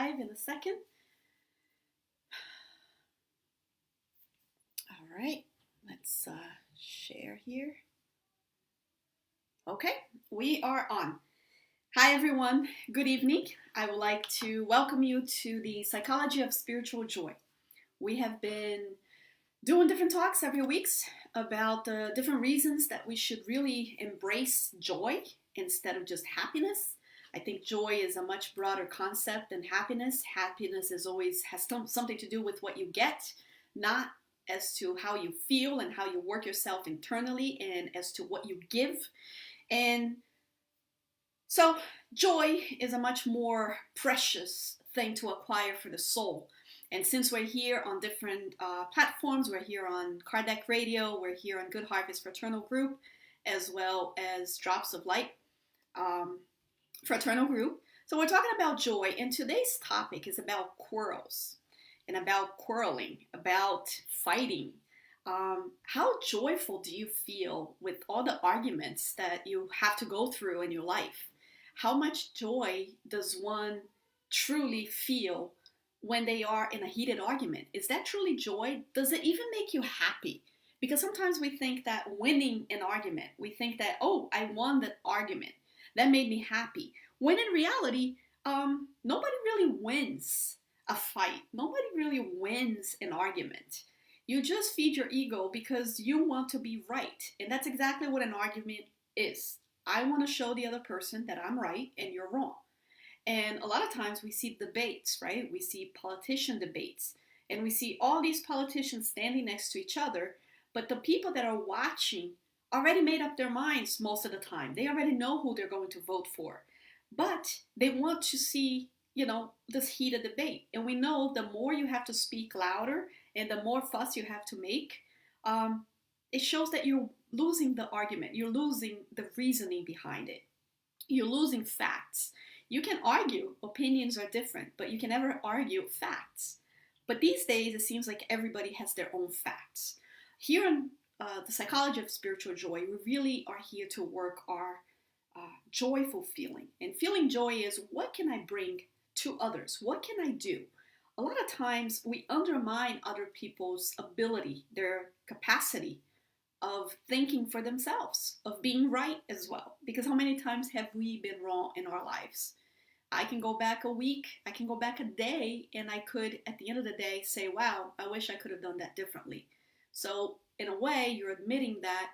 live in a second. All right, let's share here. Okay, we are on. Hi everyone, good evening. I would like to welcome you to the Psychology of Spiritual Joy. We have been doing different talks every weeks about the different reasons that we should really embrace joy instead of just happiness. I think joy is a much broader concept than happiness. Happiness is always has something to do with what you get, not as to how you feel and how you work yourself internally and as to what you give. And so joy is a much more precious thing to acquire for the soul. And since we're here on different platforms, we're here on Kardec Radio, we're here on Good Harvest Fraternal Group, as well as Drops of Light Fraternal Group. So we're talking about joy, and today's topic is about quarrels and about quarreling, about fighting. How joyful do you feel with all the arguments that you have to go through in your life? How much joy does one truly feel when they are in a heated argument? Is that truly joy? Does it even make you happy? Because sometimes we think that winning an argument, we think that, oh, I won that argument. That made me happy. When in reality, nobody really wins a fight. Nobody really wins an argument. You just feed your ego because you want to be right. And that's exactly what an argument is. I want to show the other person that I'm right and you're wrong. And a lot of times we see debates, right? We see politician debates. And we see all these politicians standing next to each other. But the people that are watching already made up their minds most of the time. They already know who they're going to vote for. But they want to see, this heated debate. And we know the more you have to speak louder and the more fuss you have to make, it shows that you're losing the argument. You're losing the reasoning behind it. You're losing facts. You can argue. Opinions are different, but you can never argue facts. But these days, it seems like everybody has their own facts. Here in the Psychology of Spiritual Joy, we really are here to work our joyful feeling. And feeling joy is, what can I bring to others? What can I do? A lot of times we undermine other people's ability, their capacity of thinking for themselves, of being right as well. Because how many times have we been wrong in our lives? I can go back a week, I can go back a day, and I could, at the end of the day, say, wow, I wish I could have done that differently. So in a way, you're admitting that,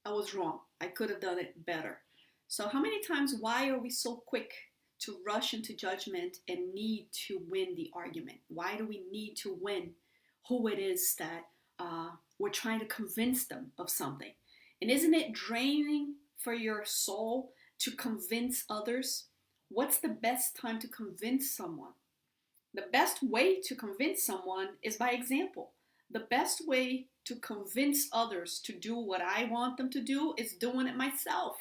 I was wrong. I could have done it better. So how many times, why are we so quick to rush into judgment and need to win the argument? Why do we need to win who it is that we're trying to convince them of something? And isn't it draining for your soul to convince others? What's the best time to convince someone? The best way to convince someone is by example. The best way to convince others to do what I want them to do is doing it myself.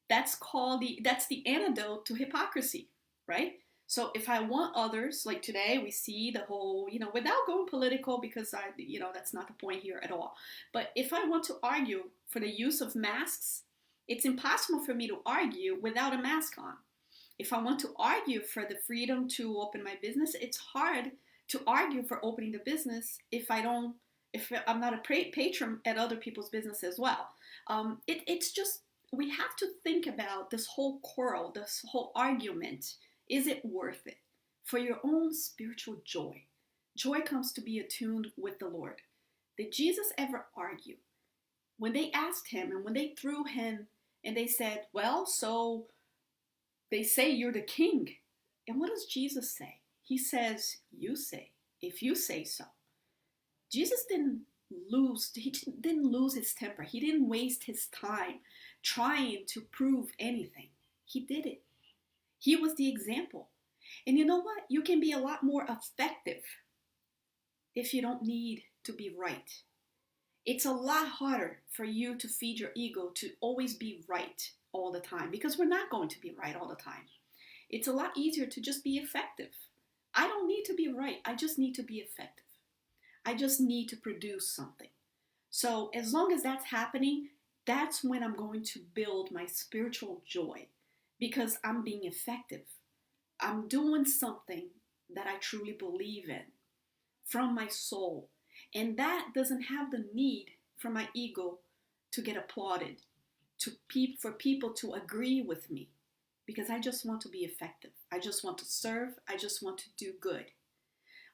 That's the antidote to hypocrisy, right? So if I want others, like today we see the whole, without going political, because that's not the point here at all. But if I want to argue for the use of masks, it's impossible for me to argue without a mask on. If I want to argue for the freedom to open my business, it's hard to argue for opening the business if I'm not a patron at other people's business as well. It's just, we have to think about this whole quarrel, this whole argument. Is it worth it for your own spiritual joy? Joy comes to be attuned with the Lord. Did Jesus ever argue? When they asked him and when they threw him and they said, well, so they say you're the king. And what does Jesus say? He says, you say, if you say so. Jesus didn't lose his temper. He didn't waste his time trying to prove anything. He did it. He was the example. And you know what? You can be a lot more effective if you don't need to be right. It's a lot harder for you to feed your ego to always be right all the time, because we're not going to be right all the time. It's a lot easier to just be effective. I don't need to be right. I just need to be effective. I just need to produce something. So as long as that's happening, that's when I'm going to build my spiritual joy, because I'm being effective. I'm doing something that I truly believe in from my soul. And that doesn't have the need for my ego to get applauded, for people to agree with me, because I just want to be effective. I just want to serve. I just want to do good.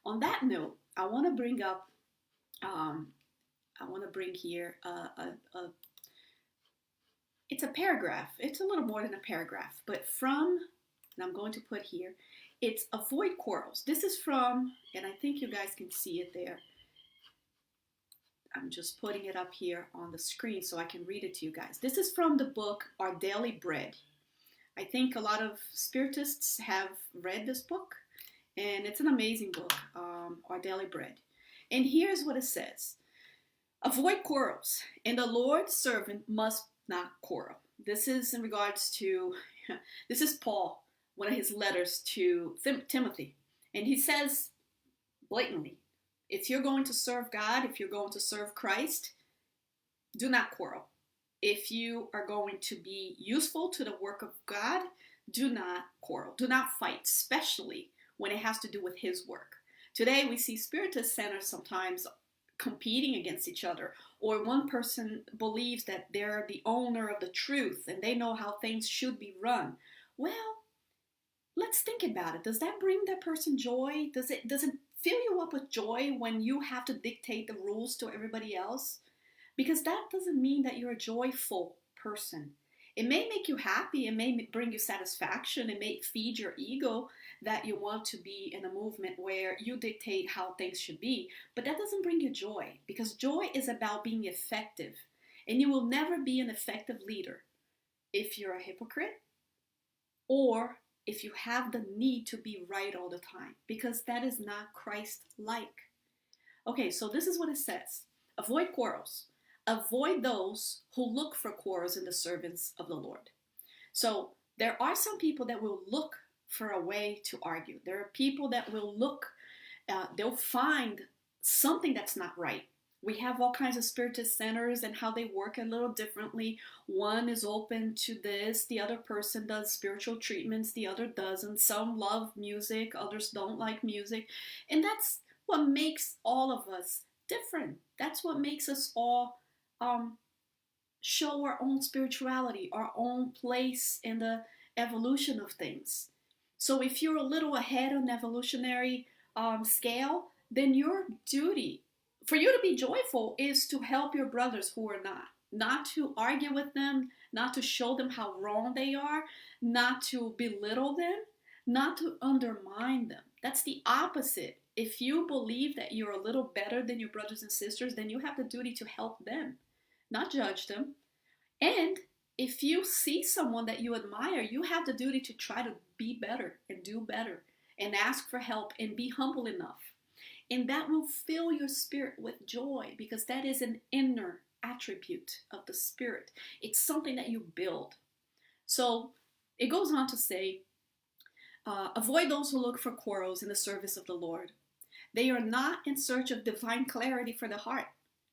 On that note, I want to bring up, I want to bring here it's a paragraph. It's a little more than a paragraph, but and I'm going to put here, it's avoid quarrels. This is from, and I think you guys can see it there. I'm just putting it up here on the screen so I can read it to you guys. This is from the book Our Daily Bread. I think a lot of spiritists have read this book, and it's an amazing book, Our Daily Bread. And here's what it says. Avoid quarrels, and the Lord's servant must not quarrel. This is in regards to, this is Paul, one of his letters to Timothy. And he says blatantly, if you're going to serve God, if you're going to serve Christ, do not quarrel. If you are going to be useful to the work of God, do not quarrel. Do not fight, especially when it has to do with his work. Today we see spiritist centers sometimes competing against each other, or one person believes that they're the owner of the truth and they know how things should be run. Well, let's think about it. Does that bring that person joy? Does it fill you up with joy when you have to dictate the rules to everybody else? Because that doesn't mean that you're a joyful person. It may make you happy, it may bring you satisfaction, it may feed your ego that you want to be in a movement where you dictate how things should be, but that doesn't bring you joy, because joy is about being effective, and you will never be an effective leader if you're a hypocrite or if you have the need to be right all the time, because that is not Christ-like. Okay, so this is what it says. Avoid quarrels. Avoid those who look for quarrels in the servants of the Lord. So there are some people that will look for a way to argue. There are people that will look, they'll find something that's not right. We have all kinds of spiritist centers and how they work a little differently. One is open to this, the other person does spiritual treatments, the other doesn't. Some love music, others don't like music. And that's what makes all of us different. That's what makes us all show our own spirituality, our own place in the evolution of things. So if you're a little ahead on the evolutionary scale, then your duty for you to be joyful is to help your brothers who are not to argue with them, not to show them how wrong they are, not to belittle them, not to undermine them. That's the opposite. If you believe that you're a little better than your brothers and sisters, then you have the duty to help them, not judge them. And if you see someone that you admire, you have the duty to try to be better and do better and ask for help and be humble enough. And that will fill your spirit with joy, because that is an inner attribute of the spirit. It's something that you build. So it goes on to say, avoid those who look for quarrels in the service of the Lord. They are not in search of divine clarity for the heart.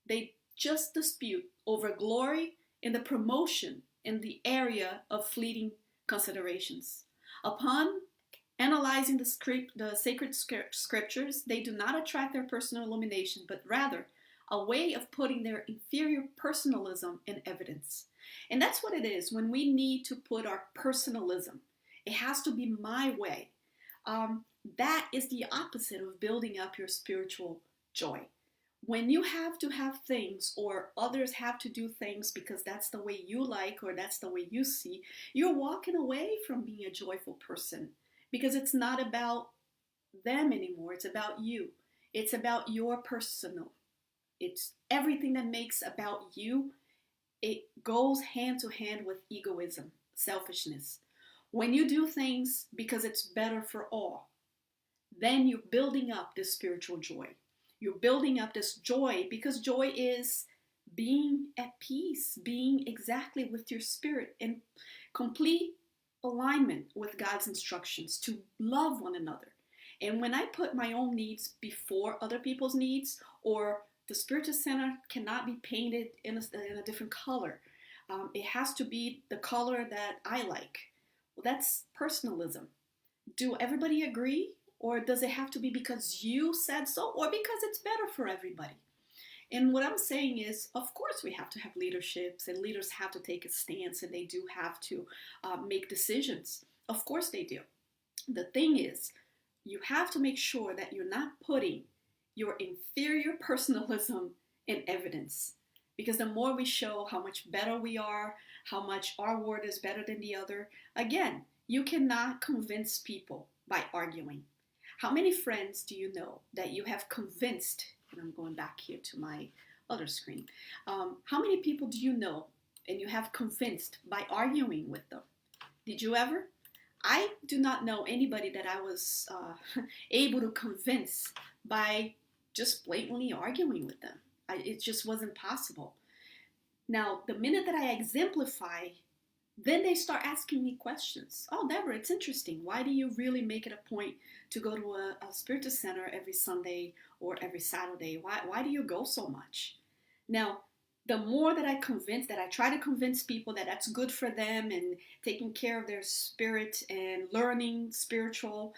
They just dispute over glory and the promotion in the area of fleeting considerations. Upon analyzing the sacred scriptures, they do not attract their personal illumination, but rather a way of putting their inferior personalism in evidence. And that's what it is when we need to put our personalism. It has to be my way. That is the opposite of building up your spiritual joy. When you have to have things, or others have to do things because that's the way you like or that's the way you see, you're walking away from being a joyful person, because it's not about them anymore. It's about you. It's about your personal. It's everything that makes about you. It goes hand to hand with egoism, selfishness. When you do things because it's better for all, then you're building up this spiritual joy. You're building up this joy, because joy is being at peace, being exactly with your spirit in complete alignment with God's instructions to love one another. And when I put my own needs before other people's needs, or the Spiritist Center cannot be painted in a different color. It has to be the color that I like. Well, that's personalism. Do everybody agree? Or does it have to be because you said so or because it's better for everybody? And what I'm saying is, of course, we have to have leaderships, and leaders have to take a stance, and they do have to make decisions. Of course, they do. The thing is, you have to make sure that you're not putting your inferior personalism in evidence. Because the more we show how much better we are, how much our word is better than the other, again, you cannot convince people by arguing. How many friends do you know that you have convinced? And I'm going back here to my other screen. How many people do you know and you have convinced by arguing with them? Did you ever? I do not know anybody that I was able to convince by just blatantly arguing with them. It just wasn't possible. Now, the minute that I exemplify, then they start asking me questions. Oh, Deborah, it's interesting. Why do you really make it a point to go to a spiritist center every Sunday or every Saturday? Why do you go so much? Now, the more that I try to convince people that that's good for them and taking care of their spirit and learning spiritual,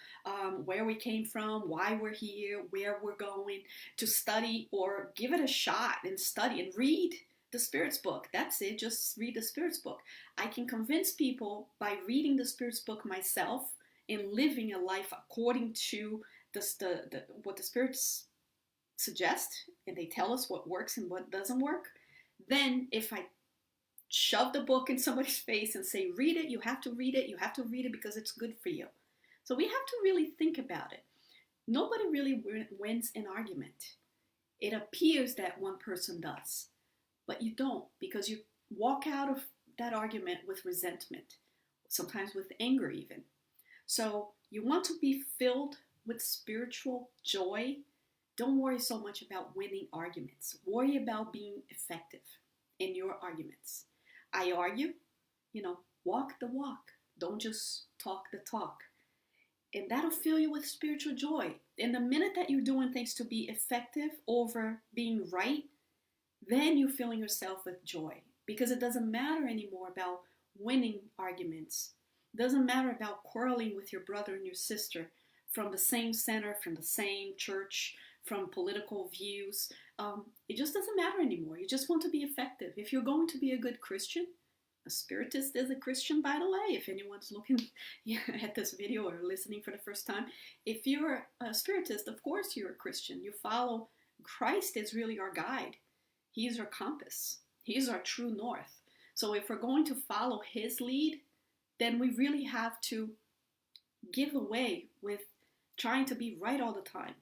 where we came from, why we're here, where we're going, to study or give it a shot and study and read the Spirit's book. That's it. Just read the Spirit's book. I can convince people by reading the Spirit's book myself and living a life according to what the Spirits suggest, and they tell us what works and what doesn't work. Then if I shove the book in somebody's face and say, read it, you have to read it, you have to read it because it's good for you. So we have to really think about it. Nobody really wins an argument. It appears that one person does, but you don't, because you walk out of that argument with resentment, sometimes with anger even. So you want to be filled with spiritual joy. Don't worry so much about winning arguments. Worry about being effective in your arguments. I argue, walk the walk. Don't just talk the talk. And that'll fill you with spiritual joy. And the minute that you're doing things to be effective over being right, then you're filling yourself with joy. Because it doesn't matter anymore about winning arguments. It doesn't matter about quarreling with your brother and your sister from the same center, from the same church, from political views. It just doesn't matter anymore. You just want to be effective. If you're going to be a good Christian, a spiritist is a Christian, by the way, if anyone's looking at this video or listening for the first time. If you're a spiritist, of course you're a Christian. You follow Christ is really our guide. He's our compass. He's our true north. So if we're going to follow his lead, then we really have to give away with trying to be right all the time.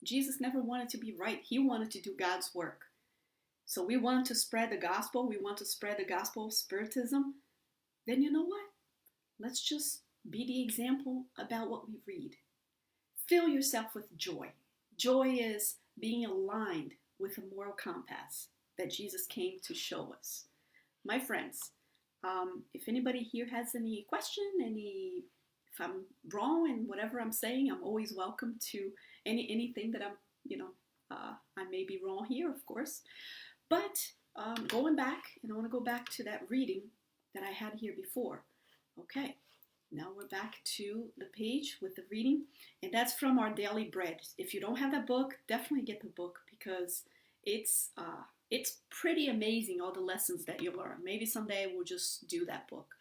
Jesus never wanted to be right. He wanted to do God's work. So we want to spread the gospel. We want to spread the gospel of spiritism. Then you know what? Let's just be the example about what we read. Fill yourself with joy. Joy is being aligned with a moral compass that Jesus came to show us. My friends, if anybody here has any question, if I'm wrong in whatever I'm saying, I'm always welcome to anything that I may be wrong here, of course. But going back, and I want to go back to that reading that I had here before. Okay, now we're back to the page with the reading, and that's from Our Daily Bread. If you don't have that book, definitely get the book because it's pretty amazing, all the lessons that you learn. Maybe someday we'll just do that book.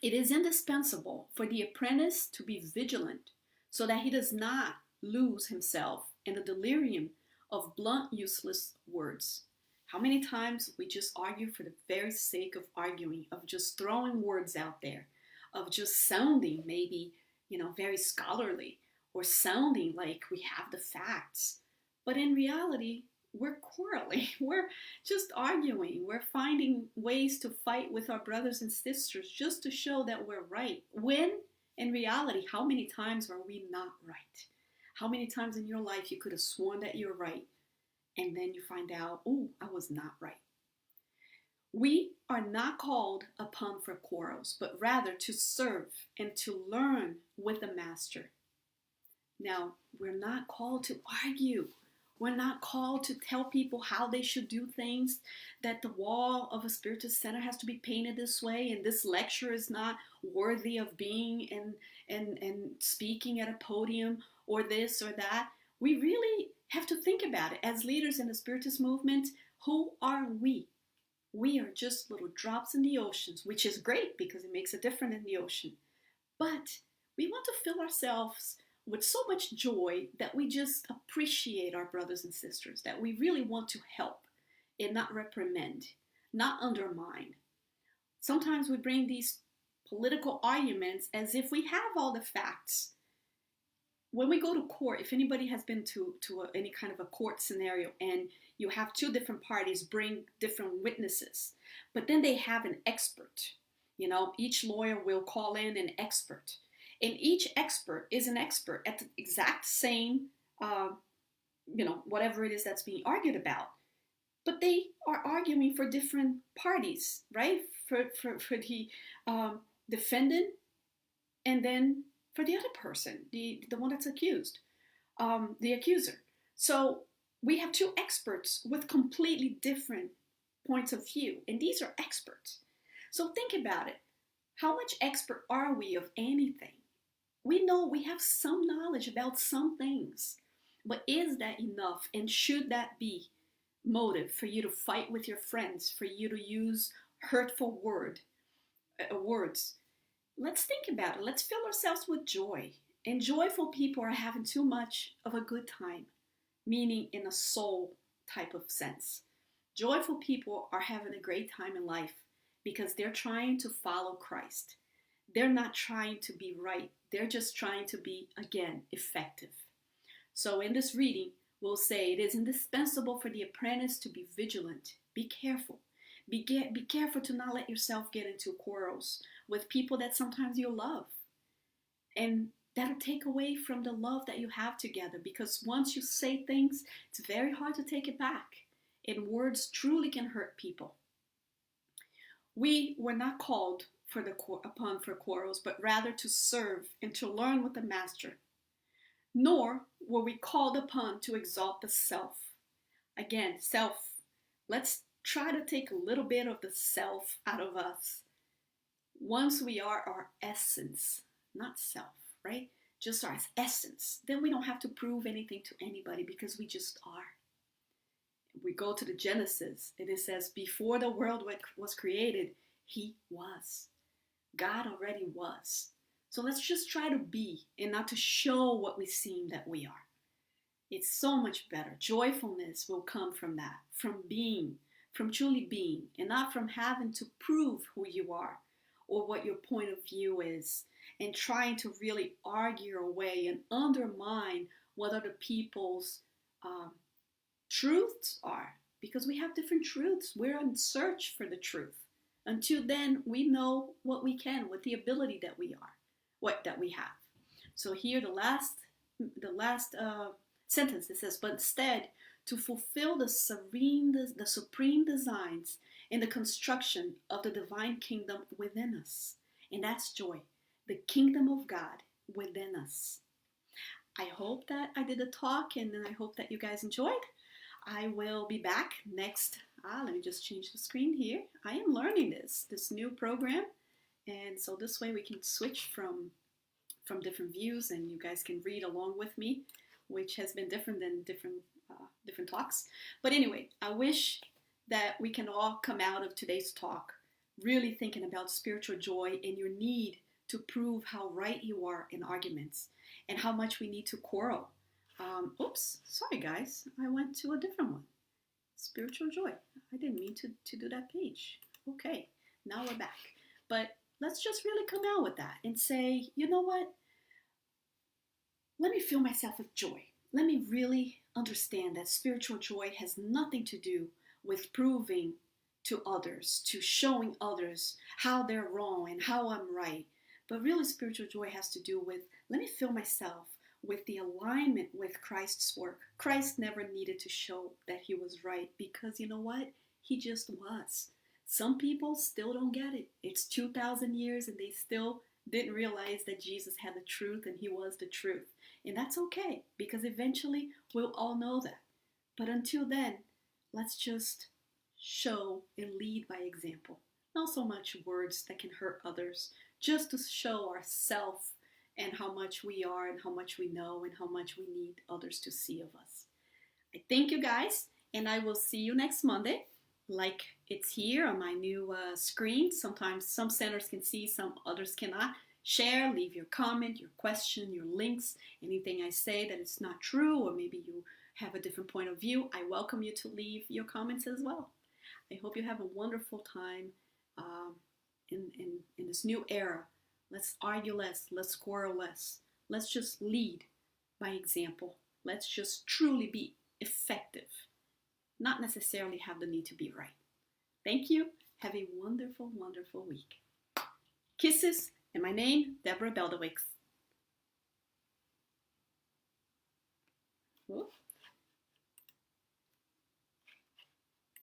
It is indispensable for the apprentice to be vigilant so that he does not lose himself in the delirium of blunt, useless words. How many times we just argue for the very sake of arguing, of just throwing words out there, of just sounding maybe, very scholarly or sounding like we have the facts. But in reality, we're quarreling. We're just arguing. We're finding ways to fight with our brothers and sisters just to show that we're right. When, in reality, how many times are we not right? How many times in your life you could have sworn that you're right, and then you find out, oh, I was not right. We are not called upon for quarrels, but rather to serve and to learn with the Master. Now, we're not called to argue. We're not called to tell people how they should do things, that the wall of a spiritual center has to be painted this way, and this lecture is not worthy of being and speaking at a podium, or this or that. We really have to think about it. As leaders in the spiritist movement, who are we? We are just little drops in the oceans, which is great because it makes a difference in the ocean. But we want to fill ourselves with so much joy that we just appreciate our brothers and sisters, that we really want to help and not reprimand, not undermine. Sometimes we bring these political arguments as if we have all the facts. When we go to court, if anybody has been to any kind of a court scenario and you have two different parties bring different witnesses, but then they have an expert. Each lawyer will call in an expert. And each expert is an expert at the exact same, whatever it is that's being argued about. But they are arguing for different parties, right? For the defendant, and then for the other person, the one that's accused, the accuser. So we have two experts with completely different points of view, and these are experts. So think about it. How much expert are we of anything? We know we have some knowledge about some things, but is that enough? And should that be motive for you to fight with your friends, for you to use hurtful words? Let's think about it. Let's fill ourselves with joy. And joyful people are having too much of a good time, meaning in a soul type of sense. Joyful people are having a great time in life because they're trying to follow Christ. They're not trying to be right. They're just trying to be, again, effective. So in this reading, we'll say it is indispensable for the apprentice to be vigilant. Be careful. Be careful to not let yourself get into quarrels with people that sometimes you love. And that'll take away from the love that you have together, because once you say things, it's very hard to take it back. And words truly can hurt people. We were not called for quarrels, but rather to serve and to learn with the master. Nor were we called upon to exalt the self. Again, self. Let's try to take a little bit of the self out of us. Once we are our essence, not self, right? Just our essence. Then we don't have to prove anything to anybody because we just are. We go to the Genesis and it says, before the world was created, he was. God already was. So let's just try to be and not to show what we seem that we are. It's so much better. Joyfulness will come from that, from being, from truly being, and not from having to prove who you are or what your point of view is, and trying to really argue away and undermine what other people's truths are, because we have different truths. We're in search for the truth. Until then, we know what we can with the ability that we have. So here, the last sentence, it says, but instead, to fulfill the supreme designs in the construction of the divine kingdom within us. And that's joy, the kingdom of God within us. I hope that I did a talk, and then I hope that you guys enjoyed. I will be back next. Let me just change the screen here. I am learning this new program, and so this way we can switch from different views, and you guys can read along with me, which has been different than different talks. But anyway, I wish that we can all come out of today's talk really thinking about spiritual joy and your need to prove how right you are in arguments and how much we need to quarrel. Oops, sorry guys, I went to a different one. Spiritual joy. I didn't mean to do that page. Okay, now we're back. But let's just really come out with that and say, you know what? Let me fill myself with joy. Let me really understand that spiritual joy has nothing to do with proving to others, to showing others how they're wrong and how I'm right. But really spiritual joy has to do with, let me fill myself with the alignment with Christ's work. Christ never needed to show that he was right, because you know what? He just was. Some people still don't get it. It's 2,000 years and they still didn't realize that Jesus had the truth and he was the truth. And that's okay, because eventually we'll all know that. But until then, let's just show and lead by example. Not so much words that can hurt others, just to show ourselves and how much we are and how much we know and how much we need others to see of us. I thank you guys, and I will see you next Monday. Like it's here on my new screen. Sometimes some centers can see, some others cannot. Share, leave your comment, your question, your links, anything I say that it's not true, or maybe you have a different point of view. I welcome you to leave your comments as well. I hope you have a wonderful time um, in this new era. Let's argue less, let's quarrel less. Let's just lead by example. Let's just truly be effective, not necessarily have the need to be right. Thank you. Have a wonderful, wonderful week. Kisses, and my name, Deborah Beldowicz. Whoop.